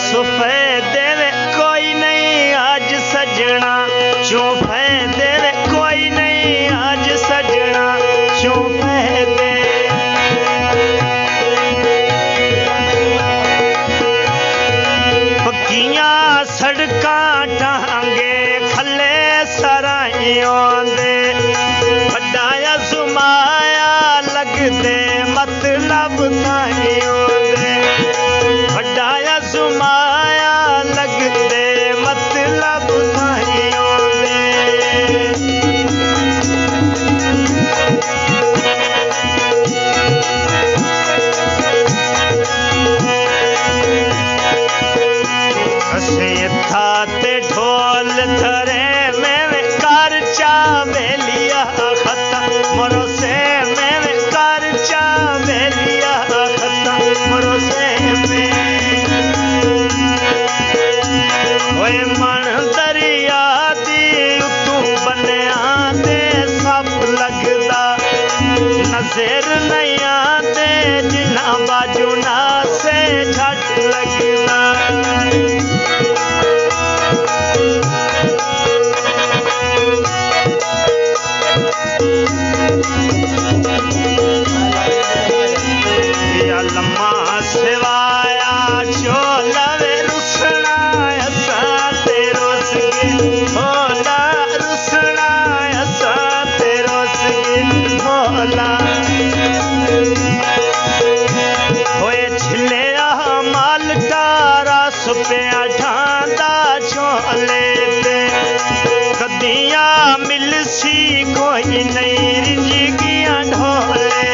सुफे देवे कोई नहीं आज सजना, चुफे देवे कोई नहीं आज सजना, चुफे दे। पक्कियां सड़कां टांगे खले सराइयों दे, बड़ा सुमाया लगदे मतलब ताइयों दे, बड़ा सुमाया लगदे मतलब ताइयों दे। असे था ते ढोल धरे में कार चा बेलिया खता मरो से में कार चा बेलिया खता मरो से में ओए मन दरिया दी तू बनया दे सब लगदा, नजर नहीं आते जिन्ना बाजू ना से झट लगदा। लम्मा सेवाया चोलवे रुसना असा तेरो सगे भोला, रुसना असा तेरो सगे भोला। होए छिलिया माल तारा सुपिया ढांदा छोले ते, कदियां मिलसी कोई नहीं रिंजिगियां ढोले